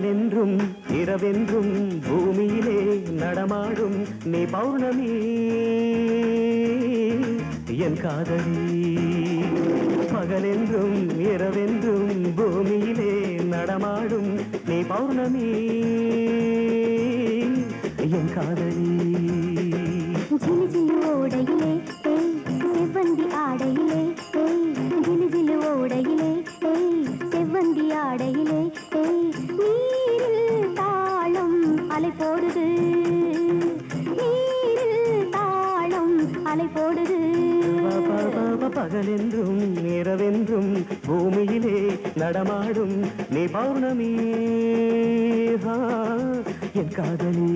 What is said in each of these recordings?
பகலென்றும் இரவென்றும் பூமியிலே நடமாடும் நீ பௌர்ணமி என் காதலி. பகலென்றும் இரவென்றும் பூமியிலே நடமாடும் நீ பௌர்ணமி என் காதலி. ஜிலு ஜிலு ஓடையிலே செவ்வந்தி ஆடையிலே ஜிலு ஜிலு ஓடையிலே செவ்வந்தி ஆடையிலே நீரில் தாளம் அலை போடுது, நீரில் தாளம் அலை போடுது. பகலென்றும் இரவென்றும் பூமியிலே நடமாடும் நீ பௌர்ணமி என் காதலி.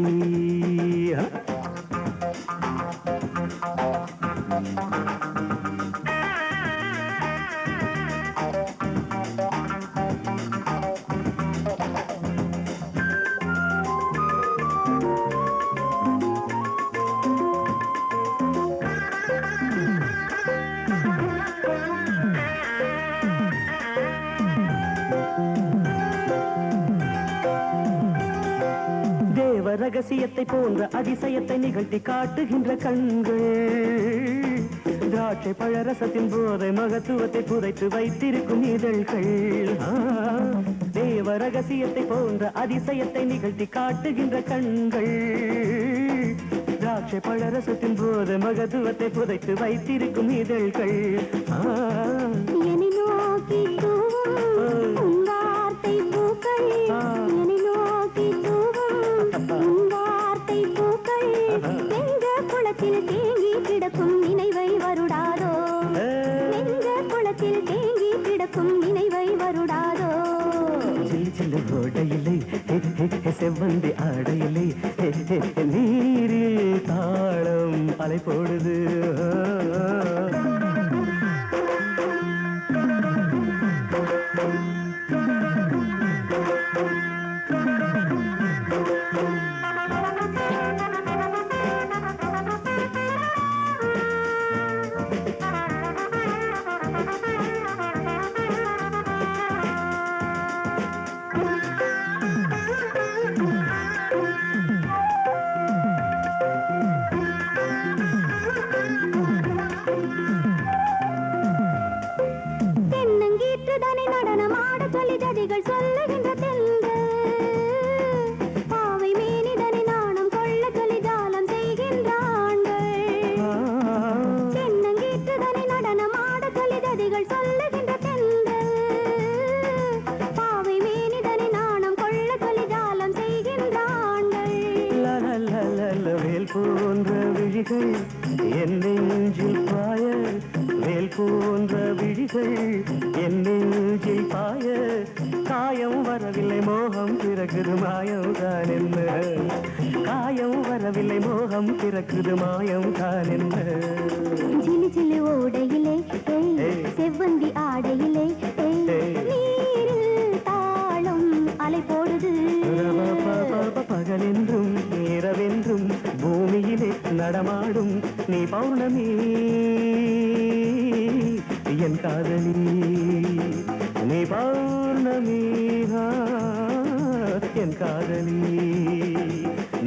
ரகசியத்தை போன்ற அதிசயத்தை நிகழ்த்தி காட்டுகின்ற கண்கள், திராட்சை பழரசத்தின் போதை மகத்துவத்தை புதைத்து வைத்திருக்கும் இதழ்கள். தேவ ரகசியத்தை போன்ற அதிசயத்தை நிகழ்த்தி காட்டுகின்ற கண்கள், திராட்சை பழரசத்தின் போதை மகத்துவத்தை புதைத்து வைத்திருக்கும் இதழ்கள். என்னை நோக்கி தூவும் வார்த்தை பூக்கள், என்னை நோக்கி வார்த்தை பூக்கள் எங்க குளத்தில் தேங்கி கிடக்கும் நினைவை வருடாதோ, எங்க குளத்தில் தேங்கி கிடக்கும் நினைவை வருடாதோ. சில்லு சில்லு ஓடையிலே செவ்வந்தி ஆடையிலே நீரில் தாளம் அலை போடுது. நடனமாட சொல்லி ஜதிகள் சொல்லுகின்ற தென்றல், பாவை மேனிதனை நாணம் கொள்ள சொல்லி ஜாலம் செய்கின்ற ஆண்கள். தென்னங்கீற்றுதனை நடனமாட சொல்லி ஜதிகள் சொல்லுகின்ற தென்றல், பாவை மேனிதனை நாணம் கொள்ள சொல்லி ஜாலம் செய்கின்ற ஆண்கள். வேல் போன்ற விழிகள் என் நெஞ்சில் பாய, வேல் போன்ற விழிகள் என் நெஞ்சில் பாய, காயம் வரவில்லை மோகம் பிறகுது மாயம் தான் என்ன, காயம் வரவில்லை மோகம் பிறகுது மாயம் தான் என்ன. ஜிலு ஜிலு ஓடையிலே செவ்வந்தி ஆடையிலே நீரில் தாளம் அலை போடுது. பகலென்றும் இரவென்றும் பூமியிலே நடமாடும் நீ பௌர்ணமி என் காதலி. நீ பௌர்ணமி என் காதலி,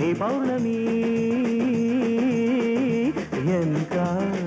நீ பௌர்ணமி என் காதலி.